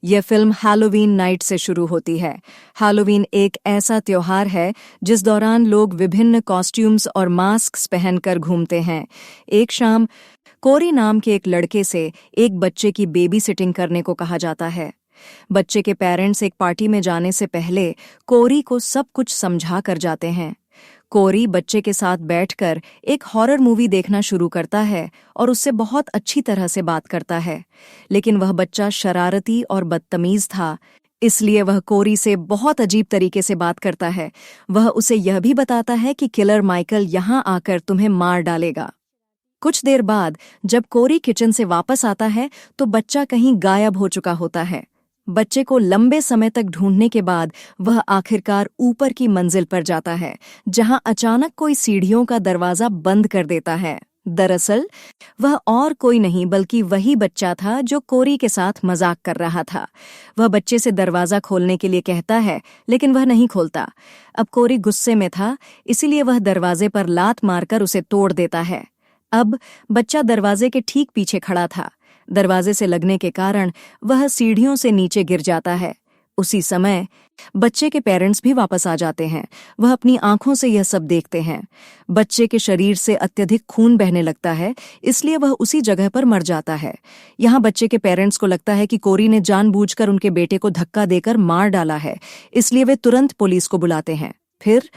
यह film Halloween night से शुरू होती है। हैलोवीन एक ऐसा त्योहार है जिस दौरान लोग विभिन्न कॉस्ट्यूम्स और मास्क्स पहनकर घूमते हैं। एक शाम कोरी नाम के एक लड़के से एक बच्चे की बेबी सिटिंग करने को कहा जाता है। बच्चे के पेरेंट्स एक पार्टी में जाने से पहले कोरी को सब कुछ समझा कर जाते हैं। कोरी बच्चे के साथ बैठकर एक हॉरर मूवी देखना शुरू करता है और उससे बहुत अच्छी तरह से बात करता है, लेकिन वह बच्चा शरारती और बदतमीज था, इसलिए वह कोरी से बहुत अजीब तरीके से बात करता है। वह उसे यह भी बताता है कि किलर माइकल यहाँ आकर तुम्हें मार डालेगा। कुछ देर बाद जब कोरी किचन से वापस आता है तो बच्चा कहीं गायब हो चुका होता है। बच्चे को लंबे समय तक ढूंढने के बाद वह आखिरकार ऊपर की मंजिल पर जाता है, जहां अचानक कोई सीढ़ियों का दरवाजा बंद कर देता है। दरअसल वह और कोई नहीं बल्कि वही बच्चा था जो कोरी के साथ मजाक कर रहा था। वह बच्चे से दरवाजा खोलने के लिए कहता है, लेकिन वह नहीं खोलता। अब कोरी गुस्से में था, इसीलिए वह दरवाजे पर लात मारकर उसे तोड़ देता है। अब बच्चा दरवाजे के ठीक पीछे खड़ा था। दरवाजे से लगने के कारण वह सीढ़ियों से नीचे गिर जाता है। उसी समय बच्चे के पेरेंट्स भी वापस आ जाते हैं। वह अपनी आंखों से यह सब देखते हैं। बच्चे के शरीर से अत्यधिक खून बहने लगता है, इसलिए वह उसी जगह पर मर जाता है। यहाँ बच्चे के पेरेंट्स को लगता है कि कोरी ने जानबूझकर उनके बेटे को धक्का देकर मार डाला है, इसलिए वे तुरंत पुलिस को बुलाते हैं। फिर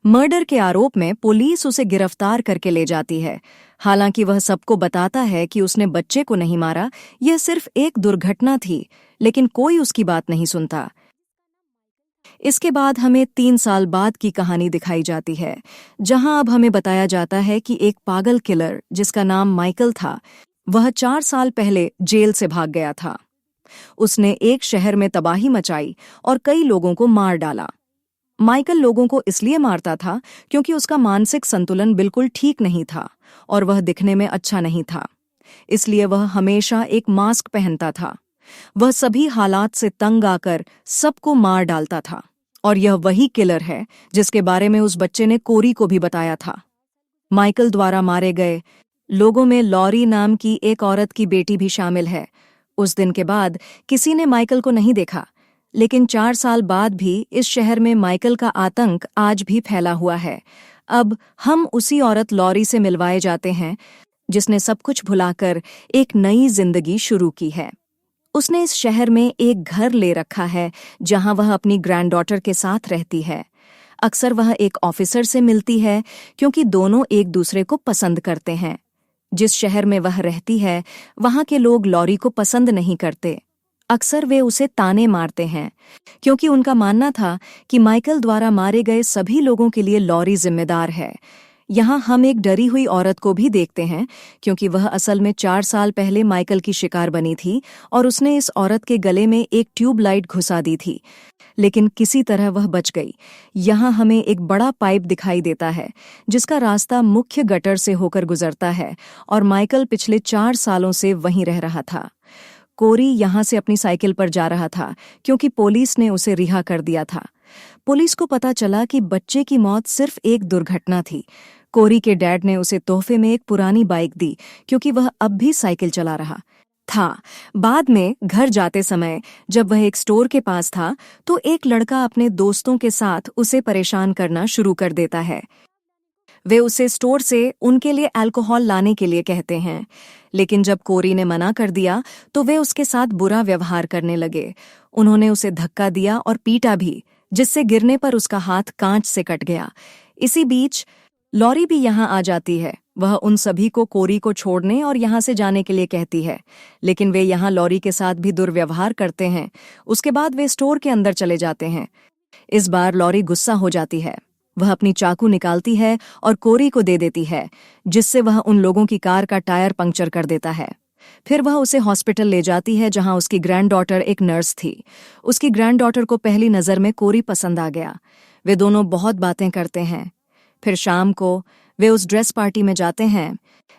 मर्डर के आरोप में पुलिस उसे गिरफ्तार करके ले जाती है। हालांकि वह सबको बताता है कि उसने बच्चे को नहीं मारा, यह सिर्फ एक दुर्घटना थी, लेकिन कोई उसकी बात नहीं सुनता। इसके बाद हमें 3 साल बाद की कहानी दिखाई जाती है, जहां अब हमें बताया जाता है कि एक पागल किलर जिसका नाम माइकल था, वह 4 साल पहले जेल से भाग गया था। उसने एक शहर में तबाही मचाई और कई लोगों को मार डाला। माइकल लोगों को इसलिए मारता था क्योंकि उसका मानसिक संतुलन बिल्कुल ठीक नहीं था और वह दिखने में अच्छा नहीं था। इसलिए वह हमेशा एक मास्क पहनता था। वह सभी हालात से तंग आकर सबको मार डालता था, और यह वही किलर है जिसके बारे में उस बच्चे ने कोरी को भी बताया था। माइकल द्वारा मारे गए लोगों में लॉरी नाम की एक औरत की बेटी भी शामिल है। उस दिन के बाद किसी ने माइकल को नहीं देखा, लेकिन 4 साल बाद भी इस शहर में माइकल का आतंक आज भी फैला हुआ है। अब हम उसी औरत लॉरी से मिलवाए जाते हैं जिसने सब कुछ भुलाकर एक नई जिंदगी शुरू की है। उसने इस शहर में एक घर ले रखा है जहां वह अपनी ग्रैंडडॉटर के साथ रहती है। अक्सर वह एक ऑफिसर से मिलती है क्योंकि दोनों एक दूसरे को पसंद करते हैं। जिस शहर में वह रहती है वहां के लोग लॉरी को पसंद नहीं करते। अक्सर वे उसे ताने मारते हैं क्योंकि उनका मानना था कि माइकल द्वारा मारे गए सभी लोगों के लिए लॉरी जिम्मेदार है। यहाँ हम एक डरी हुई औरत को भी देखते हैं क्योंकि वह असल में 4 साल पहले माइकल की शिकार बनी थी और उसने इस औरत के गले में एक ट्यूबलाइट घुसा दी थी, लेकिन किसी तरह वह बच गई। यहाँ हमें एक बड़ा पाइप दिखाई देता है जिसका रास्ता मुख्य गटर से होकर गुजरता है और माइकल पिछले 4 सालों से वहीं रह रहा था। कोरी यहाँ से अपनी साइकिल पर जा रहा था क्योंकि पुलिस ने उसे रिहा कर दिया था। पुलिस को पता चला कि बच्चे की मौत सिर्फ एक दुर्घटना थी। कोरी के डैड ने उसे तोहफे में एक पुरानी बाइक दी क्योंकि वह अब भी साइकिल चला रहा था। बाद में घर जाते समय जब वह एक स्टोर के पास था तो एक लड़का अपने दोस्तों के साथ उसे परेशान करना शुरू कर देता है। वे उसे स्टोर से उनके लिए अल्कोहल लाने के लिए कहते हैं, लेकिन जब कोरी ने मना कर दिया तो वे उसके साथ बुरा व्यवहार करने लगे। उन्होंने उसे धक्का दिया और पीटा भी, जिससे गिरने पर उसका हाथ कांच से कट गया। इसी बीच लॉरी भी यहाँ आ जाती है। वह उन सभी को कोरी को छोड़ने और यहाँ से जाने के लिए कहती है, लेकिन वे यहाँ लॉरी के साथ भी दुर्व्यवहार करते हैं। उसके बाद वे स्टोर के अंदर चले जाते हैं। इस बार लॉरी गुस्सा हो जाती है। वह अपनी चाकू निकालती है और कोरी को दे देती है, जिससे वह उन लोगों की कार का टायर पंक्चर कर देता है। फिर वह उसे हॉस्पिटल ले जाती है जहां उसकी ग्रैंडडॉटर एक नर्स थी। उसकी ग्रैंडडॉटर को पहली नज़र में कोरी पसंद आ गया। वे दोनों बहुत बातें करते हैं। फिर शाम को वे उस ड्रेस पार्टी में जाते हैं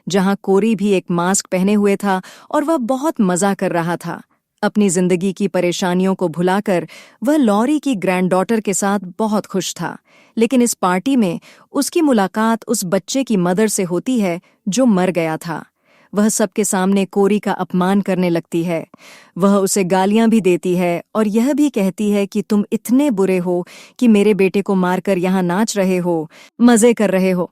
जहां कोरी भी एक मास्क पहने हुए था और वह बहुत मजा कर रहा था। अपनी जिंदगी की परेशानियों को भुलाकर वह लॉरी की ग्रैंडडॉटर के साथ बहुत खुश था। लेकिन इस पार्टी में उसकी मुलाकात उस बच्चे की मदर से होती है जो मर गया था। वह सबके सामने कोरी का अपमान करने लगती है। वह उसे गालियां भी देती है और यह भी कहती है कि तुम इतने बुरे हो कि मेरे बेटे को मारकर यहाँ नाच रहे हो, मजे कर रहे हो।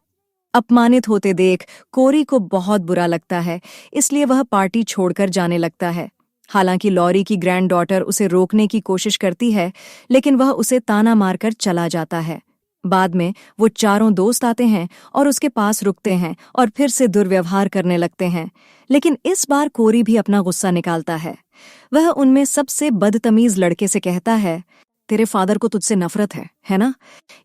अपमानित होते देख कोरी को बहुत बुरा लगता है, इसलिए वह पार्टी छोड़कर जाने लगता है। हालांकि लॉरी की ग्रैंड डॉटर उसे रोकने की कोशिश करती है, लेकिन वह उसे ताना मारकर चला जाता है। बाद में वो चारों दोस्त आते हैं और उसके पास रुकते हैं और फिर से दुर्व्यवहार करने लगते हैं, लेकिन इस बार कोरी भी अपना गुस्सा निकालता है। वह उनमें सबसे बदतमीज लड़के से कहता है, तेरे फादर को तुझसे नफरत है ना?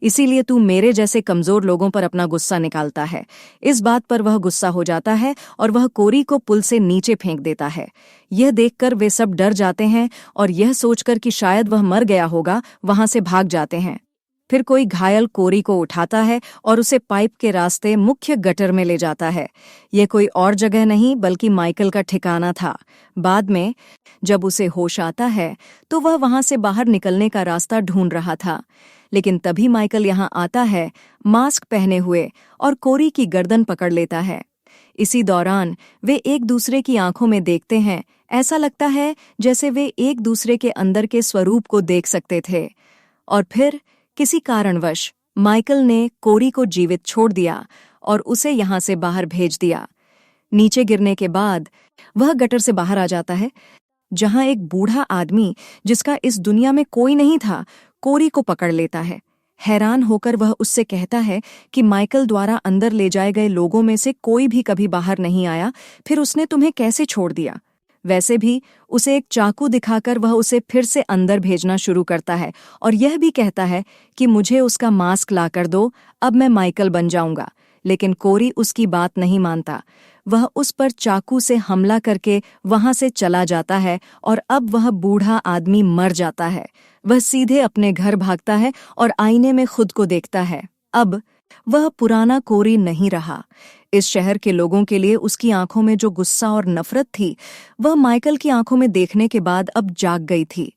इसीलिए तू मेरे जैसे कमजोर लोगों पर अपना गुस्सा निकालता है। इस बात पर वह गुस्सा हो जाता है और वह कोरी को पुल से नीचे फेंक देता है। यह देखकर वे सब डर जाते हैं और यह सोचकर कि शायद वह मर गया होगा, वहां से भाग जाते हैं। फिर कोई घायल कोरी को उठाता है और उसे पाइप के रास्ते मुख्य गटर में ले जाता है। यह कोई और जगह नहीं बल्कि माइकल का ठिकाना था। बाद में जब उसे होश आता है तो वह वहां से बाहर निकलने का रास्ता ढूंढ रहा था, लेकिन तभी माइकल यहाँ आता है, मास्क पहने हुए, और कोरी की गर्दन पकड़ लेता है। इसी दौरान वे एक दूसरे की आंखों में देखते हैं। ऐसा लगता है जैसे वे एक दूसरे के अंदर के स्वरूप को देख सकते थे। और फिर किसी कारणवश माइकल ने कोरी को जीवित छोड़ दिया और उसे यहाँ से बाहर भेज दिया। नीचे गिरने के बाद वह गटर से बाहर आ जाता है, जहां एक बूढ़ा आदमी, जिसका इस दुनिया में कोई नहीं था, कोरी को पकड़ लेता है। हैरान होकर वह उससे कहता है कि माइकल द्वारा अंदर ले जाए गए लोगों में से कोई भी कभी बाहर नहीं आया, फिर उसने तुम्हें कैसे छोड़ दिया? वैसे भी उसे एक चाकू दिखाकर वह उसे फिर से अंदर भेजना शुरू करता है और यह भी कहता है कि मुझे उसका मास्क लाकर दो, अब मैं माइकल बन जाऊंगा। लेकिन कोरी उसकी बात नहीं मानता। वह उस पर चाकू से हमला करके वहां से चला जाता है और अब वह बूढ़ा आदमी मर जाता है। वह सीधे अपने घर भागता है और आईने में खुद को देखता है। अब वह पुराना कोरी नहीं रहा। इस शहर के लोगों के लिए उसकी आंखों में जो गुस्सा और नफरत थी, वह माइकल की आंखों में देखने के बाद अब जाग गई थी।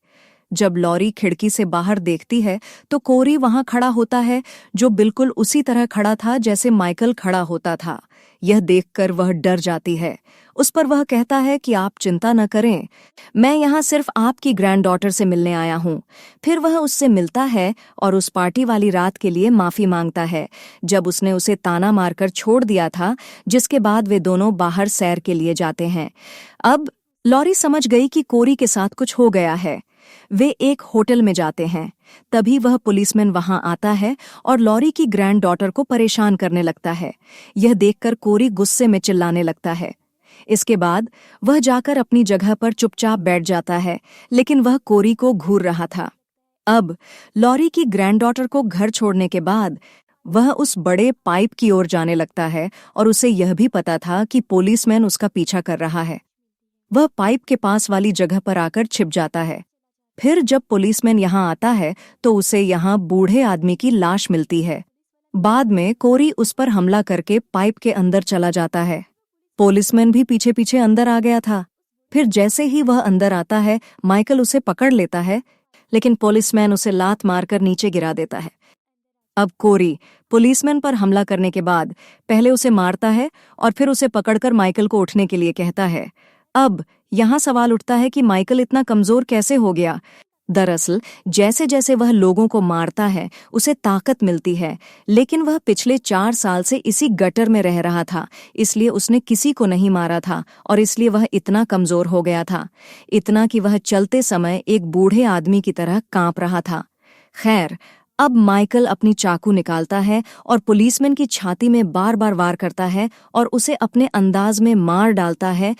जब लॉरी खिड़की से बाहर देखती है तो कोरी वहां खड़ा होता है, जो बिल्कुल उसी तरह खड़ा था जैसे माइकल खड़ा होता था। यह देखकर वह डर जाती है। उस पर वह कहता है कि आप चिंता न करें, मैं यहाँ सिर्फ आपकी ग्रैंड डॉटर से मिलने आया हूँ। फिर वह उससे मिलता है और उस पार्टी वाली रात के लिए माफी मांगता है, जब उसने उसे ताना मारकर छोड़ दिया था, जिसके बाद वे दोनों बाहर सैर के लिए जाते हैं। अब लॉरी समझ गई कि कोरी के साथ कुछ हो गया है। वे एक होटल में जाते हैं। तभी वह पुलिसमैन वहां आता है और लॉरी की ग्रैंड डॉटर को परेशान करने लगता है। यह देखकर कोरी गुस्से में चिल्लाने लगता है। इसके बाद वह जाकर अपनी जगह पर चुपचाप बैठ जाता है, लेकिन वह कोरी को घूर रहा था। अब लॉरी की ग्रैंड डॉटर को घर छोड़ने के बाद वह उस बड़े पाइप की ओर जाने लगता है और उसे यह भी पता था कि पुलिसमैन उसका पीछा कर रहा है। वह पाइप के पास वाली जगह पर आकर छिप जाता है। फिर जब पुलिसमैन यहाँ आता है तो उसे यहाँ बूढ़े आदमी की लाश मिलती है। बाद में कोरी उस पर हमला करके पाइप के अंदर चला जाता है। पुलिसमैन भी पीछे पीछे अंदर आ गया था। फिर जैसे ही वह अंदर आता है, माइकल उसे पकड़ लेता है, लेकिन पुलिसमैन उसे लात मारकर नीचे गिरा देता है। अब कोरी पुलिसमैन पर हमला करने के बाद पहले उसे मारता है और फिर उसे पकड़कर माइकल को उठने के लिए कहता है। अब यहाँ सवाल उठता है कि माइकल इतना कमजोर कैसे हो गया? दरअसल जैसे जैसे वह लोगों को मारता है उसे ताकत मिलती है, लेकिन वह पिछले 4 साल से इसी गटर में रह रहा था, इसलिए उसने किसी को नहीं मारा था और इसलिए वह इतना कमजोर हो गया था, इतना कि वह चलते समय एक बूढ़े आदमी की तरह कांप रहा था। खैर, अब माइकल अपनी चाकू निकालता है और पुलिसमैन की छाती में बार बार वार करता है और उसे अपने अंदाज में मार डालता है,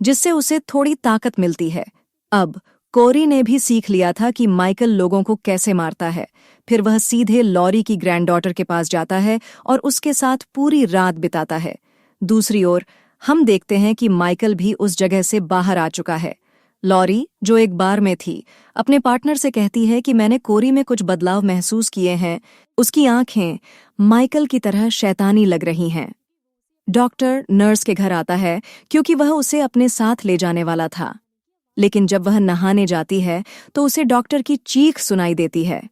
जिससे उसे थोड़ी ताकत मिलती है। अब कोरी ने भी सीख लिया था कि माइकल लोगों को कैसे मारता है। फिर वह सीधे लॉरी की ग्रैंड डॉटर के पास जाता है और उसके साथ पूरी रात बिताता है। दूसरी ओर हम देखते हैं कि माइकल भी उस जगह से बाहर आ चुका है। लॉरी, जो एक बार में थी, अपने पार्टनर से कहती है कि मैंने कोरी में कुछ बदलाव महसूस किए हैं। उसकी आंखें माइकल की तरह शैतानी लग रही हैं। डॉक्टर नर्स के घर आता है क्योंकि वह उसे अपने साथ ले जाने वाला था, लेकिन जब वह नहाने जाती है तो उसे डॉक्टर की चीख सुनाई देती है।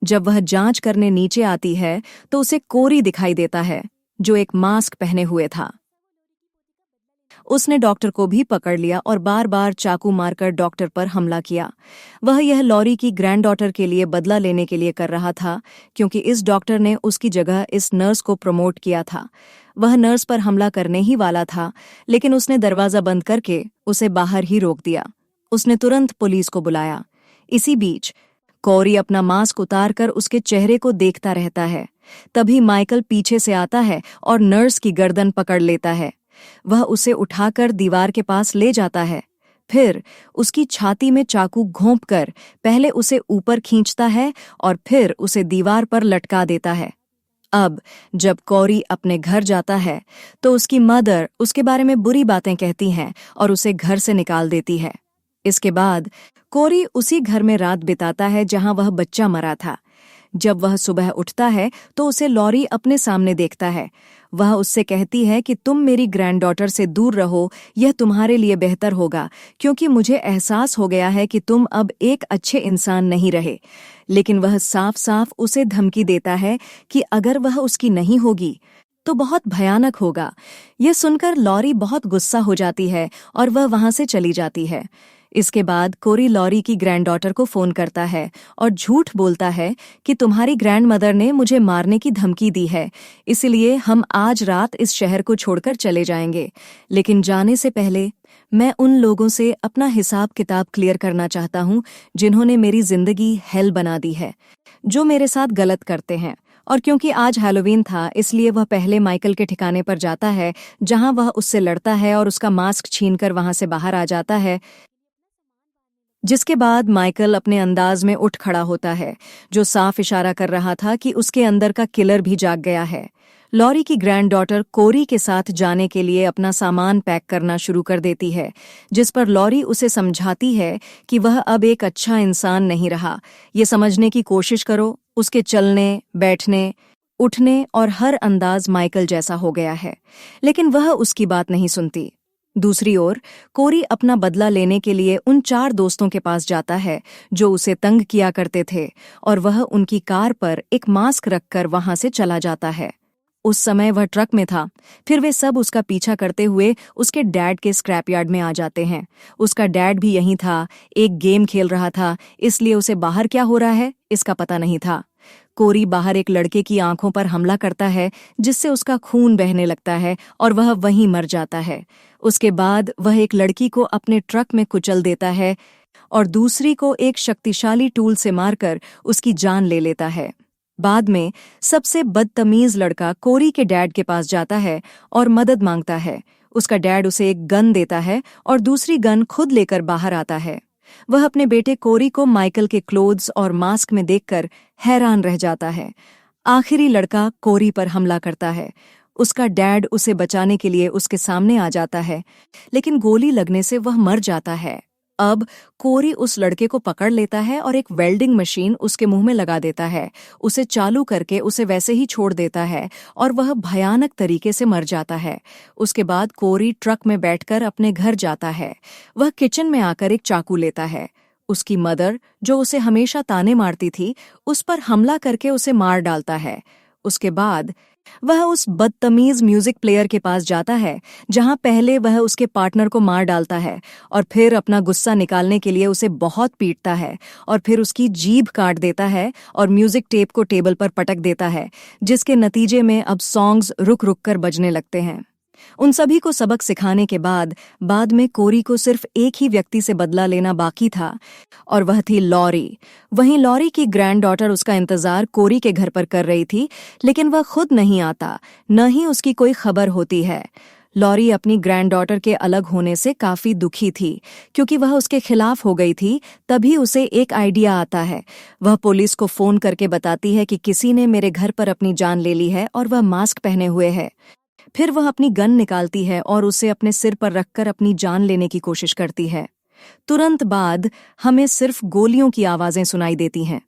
जब वह जांच करने नीचे आती है तो उसे कोरी दिखाई देता है, जो एक मास्क पहने हुए था। उसने डॉक्टर को भी पकड़ लिया और बार बार चाकू मारकर डॉक्टर पर हमला किया। वह यह लॉरी की ग्रैंडडॉटर के लिए बदला लेने के लिए कर रहा था, क्योंकि इस डॉक्टर ने उसकी जगह इस नर्स को प्रमोट किया था। वह नर्स पर हमला करने ही वाला था, लेकिन उसने दरवाजा बंद करके उसे बाहर ही रोक दिया। उसने तुरंत पुलिस को बुलाया। इसी बीच कोरी अपना मास्क उतारकर उसके चेहरे को देखता रहता है। तभी माइकल पीछे से आता है और नर्स की गर्दन पकड़ लेता है। वह उसे उठाकर दीवार के पास ले जाता है। फिर उसकी छाती में चाकू घोंपकर पहले उसे ऊपर खींचता है और फिर उसे दीवार पर लटका देता है। अब जब कोरी अपने घर जाता है तो उसकी मदर उसके बारे में बुरी बातें कहती हैं और उसे घर से निकाल देती है। इसके बाद कोरी उसी घर में रात बिताता है जहां वह बच्चा मरा था। जब वह सुबह उठता है तो उसे लॉरी अपने सामने देखता है। वह उससे कहती है कि तुम मेरी ग्रैंडडॉटर से दूर रहो, यह तुम्हारे लिए बेहतर होगा, क्योंकि मुझे एहसास हो गया है कि तुम अब एक अच्छे इंसान नहीं रहे। लेकिन वह साफ साफ उसे धमकी देता है कि अगर वह उसकी नहीं होगी तो बहुत भयानक होगा। यह सुनकर लॉरी बहुत गुस्सा हो जाती है और वह वहां से चली जाती है। इसके बाद कोरी लॉरी की ग्रैंडडॉटर को फोन करता है और झूठ बोलता है कि तुम्हारी ग्रैंडमदर ने मुझे मारने की धमकी दी है, इसलिए हम आज रात इस शहर को छोड़कर चले जाएंगे। लेकिन जाने से पहले मैं उन लोगों से अपना हिसाब किताब क्लियर करना चाहता हूँ जिन्होंने मेरी जिंदगी हेल बना दी है, जो मेरे साथ गलत करते हैं। और क्योंकि आज हैलोवीन था, इसलिए वह पहले माइकल के ठिकाने पर जाता है, जहां वह उससे लड़ता है और उसका मास्क छीनकर वहां से बाहर आ जाता है। जिसके बाद माइकल अपने अंदाज में उठ खड़ा होता है, जो साफ इशारा कर रहा था कि उसके अंदर का किलर भी जाग गया है। लॉरी की ग्रैंडडॉटर कोरी के साथ जाने के लिए अपना सामान पैक करना शुरू कर देती है, जिस पर लॉरी उसे समझाती है कि वह अब एक अच्छा इंसान नहीं रहा। ये समझने की कोशिश करो, उसके चलने, बैठने, उठने और हर अंदाज माइकल जैसा हो गया है। लेकिन वह उसकी बात नहीं सुनती। दूसरी ओर कोरी अपना बदला लेने के लिए उन 4 दोस्तों के पास जाता है जो उसे तंग किया करते थे, और वह उनकी कार पर एक मास्क रखकर वहां से चला जाता है। उस समय वह ट्रक में था। फिर वे सब उसका पीछा करते हुए उसके डैड के स्क्रैपयार्ड में आ जाते हैं। उसका डैड भी यहीं था, एक गेम खेल रहा था, इसलिए उसे बाहर क्या हो रहा है इसका पता नहीं था। कोरी बाहर एक लड़के की आंखों पर हमला करता है, जिससे उसका खून बहने लगता है और वह वहीं मर जाता है। उसके बाद वह एक लड़की को अपने ट्रक में कुचल देता है और दूसरी को एक शक्तिशाली टूल से मारकर उसकी जान ले लेता है। बाद में सबसे बदतमीज लड़का कोरी के डैड के पास जाता है और मदद मांगता है। उसका डैड उसे एक गन देता है और दूसरी गन खुद लेकर बाहर आता है। वह अपने बेटे कोरी को माइकल के क्लोथ्स और मास्क में देखकर हैरान रह जाता है। आखिरी लड़का कोरी पर हमला करता है। उसका डैड उसे बचाने के लिए उसके सामने आ जाता है, लेकिन गोली लगने से वह मर जाता है। अब कोरी उस लड़के को पकड़ लेता है और एक वेल्डिंग मशीन उसके मुंह में लगा देता है। उसे चालू करके उसे वैसे ही छोड़ देता है और वह भयानक तरीके से मर जाता है। उसके बाद कोरी ट्रक में बैठकर अपने घर जाता है। वह किचन में आकर एक चाकू लेता है। उसकी मदर, जो उसे हमेशा ताने मारती थी, उस पर हमला करके उसे मार डालता है। उसके बाद वह उस बदतमीज म्यूजिक प्लेयर के पास जाता है, जहां पहले वह उसके पार्टनर को मार डालता है, और फिर अपना गुस्सा निकालने के लिए उसे बहुत पीटता है और फिर उसकी जीभ काट देता है और म्यूजिक टेप को टेबल पर पटक देता है, जिसके नतीजे में अब सॉन्ग्स रुक रुक कर बजने लगते हैं। उन सभी को सबक सिखाने के बाद में कोरी को सिर्फ एक ही व्यक्ति से बदला लेना बाकी था, और वह थी लॉरी। वहीं लॉरी की ग्रैंडडॉटर उसका इंतजार कोरी के घर पर कर रही थी, लेकिन वह खुद नहीं आता, न ही उसकी कोई खबर होती है। लॉरी अपनी ग्रैंडडॉटर के अलग होने से काफी दुखी थी, क्योंकि वह उसके खिलाफ हो गई थी। तभी उसे एक आइडिया आता है। वह पुलिस को फोन करके बताती है कि किसी ने मेरे घर पर अपनी जान ले ली है और वह मास्क पहने हुए है। फिर वह अपनी गन निकालती है और उसे अपने सिर पर रखकर अपनी जान लेने की कोशिश करती है। तुरंत बाद हमें सिर्फ गोलियों की आवाजें सुनाई देती हैं।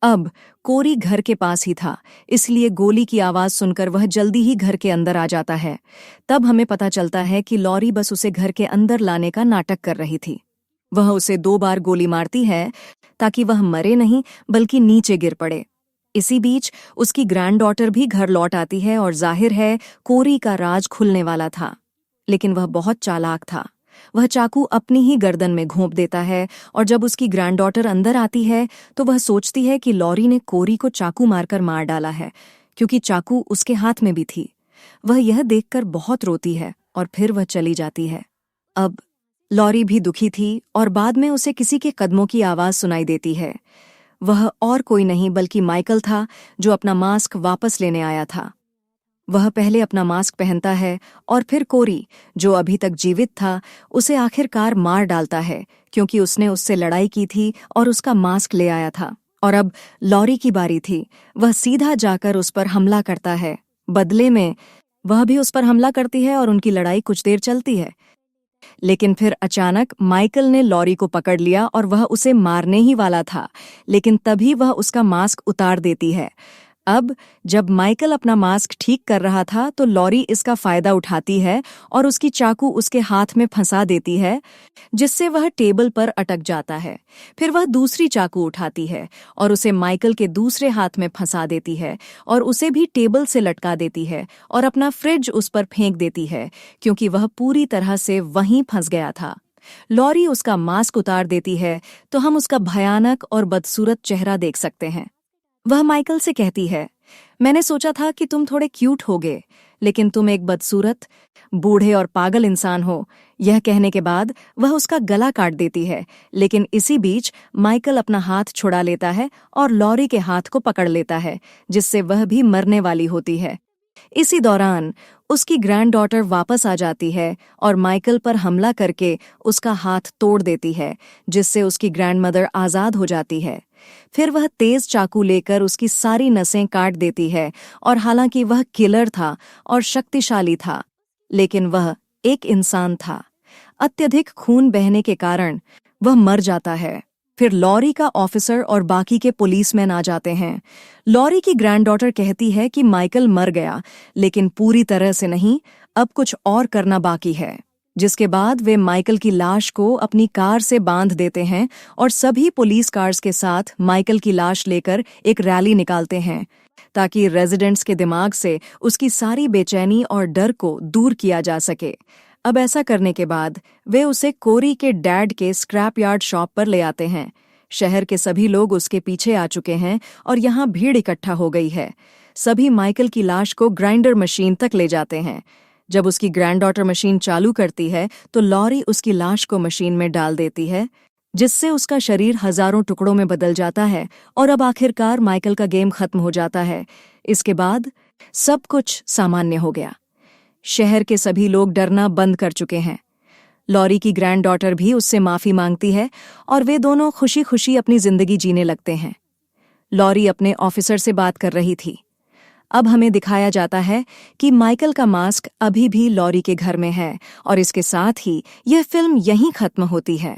अब कोरी घर के पास ही था, इसलिए गोली की आवाज सुनकर वह जल्दी ही घर के अंदर आ जाता है। तब हमें पता चलता है कि लॉरी बस उसे घर के अंदर लाने का नाटक कर रही थी। वह उसे 2 बार गोली मारती है ताकि वह मरे नहीं, बल्कि नीचे गिर पड़े। इसी बीच उसकी ग्रैंडडॉटर भी घर लौट आती है और जाहिर है कोरी का राज खुलने वाला था। लेकिन वह बहुत चालाक था। वह चाकू अपनी ही गर्दन में घोंप देता है और जब उसकी ग्रैंडडॉटर अंदर आती है तो वह सोचती है कि लॉरी ने कोरी को चाकू मारकर मार डाला है, क्योंकि चाकू उसके हाथ में भी थी। वह यह देखकर बहुत रोती है और फिर वह चली जाती है। अब लॉरी भी दुखी थी और बाद में उसे किसी के कदमों की आवाज सुनाई देती है। वह और कोई नहीं बल्कि माइकल था, जो अपना मास्क वापस लेने आया था। वह पहले अपना मास्क पहनता है और फिर कोरी, जो अभी तक जीवित था, उसे आखिरकार मार डालता है, क्योंकि उसने उससे लड़ाई की थी और उसका मास्क ले आया था। और अब लॉरी की बारी थी। वह सीधा जाकर उस पर हमला करता है। बदले में वह भी उस पर हमला करती है और उनकी लड़ाई कुछ देर चलती है। लेकिन फिर अचानक माइकल ने लॉरी को पकड़ लिया और वह उसे मारने ही वाला था, लेकिन तभी वह उसका मास्क उतार देती है। अब जब माइकल अपना मास्क ठीक कर रहा था तो लॉरी इसका फायदा उठाती है और उसकी चाकू उसके हाथ में फंसा देती है, जिससे वह टेबल पर अटक जाता है। फिर वह दूसरी चाकू उठाती है और उसे माइकल के दूसरे हाथ में फंसा देती है और उसे भी टेबल से लटका देती है और अपना फ्रिज उस पर फेंक देती है, क्योंकि वह पूरी तरह से वहीं फंस गया था। लॉरी उसका मास्क उतार देती है तो हम उसका भयानक और बदसूरत चेहरा देख सकते हैं। वह माइकल से कहती है, मैंने सोचा था कि तुम थोड़े क्यूट होगे, लेकिन तुम एक बदसूरत, बूढ़े और पागल इंसान हो। यह कहने के बाद वह उसका गला काट देती है, लेकिन इसी बीच माइकल अपना हाथ छुड़ा लेता है और लॉरी के हाथ को पकड़ लेता है, जिससे वह भी मरने वाली होती है। इसी दौरान उसकी ग्रैंडडॉटर वापस आ जाती है और माइकल पर हमला करके उसका हाथ तोड़ देती है, जिससे उसकी ग्रैंडमदर आज़ाद हो जाती है। फिर वह तेज चाकू लेकर उसकी सारी नसें काट देती है और हालांकि वह किलर था और शक्तिशाली था, लेकिन वह एक इंसान था। अत्यधिक खून बहने के कारण वह मर जाता है। फिर लॉरी का ऑफिसर और बाकी के पुलिसमैन आ जाते हैं। लॉरी की ग्रैंडडॉटर कहती है कि माइकल मर गया, लेकिन पूरी तरह से नहीं, अब कुछ और करना बाकी है। जिसके बाद वे माइकल की लाश को अपनी कार से बांध देते हैं और सभी पुलिस कार्स के साथ माइकल की लाश लेकर एक रैली निकालते हैं, ताकि रेजिडेंट्स के दिमाग से उसकी सारी बेचैनी और डर को दूर किया जा सके। अब ऐसा करने के बाद वे उसे कोरी के डैड के स्क्रैप यार्ड शॉप पर ले आते हैं। शहर के सभी लोग उसके पीछे आ चुके हैं और यहाँ भीड़ इकट्ठा हो गई है। सभी माइकल की लाश को ग्राइंडर मशीन तक ले जाते हैं। जब उसकी ग्रैंडडॉटर मशीन चालू करती है तो लॉरी उसकी लाश को मशीन में डाल देती है, जिससे उसका शरीर हजारों टुकड़ों में बदल जाता है और अब आखिरकार माइकल का गेम खत्म हो जाता है। इसके बाद सब कुछ सामान्य हो गया। शहर के सभी लोग डरना बंद कर चुके हैं। लॉरी की ग्रैंडडॉटर भी उससे माफी मांगती है और वे दोनों खुशी खुशी अपनी जिंदगी जीने लगते हैं। लॉरी अपने ऑफिसर से बात कर रही थी। अब हमें दिखाया जाता है कि माइकल का मास्क अभी भी लॉरी के घर में है और इसके साथ ही यह फिल्म यहीं खत्म होती है।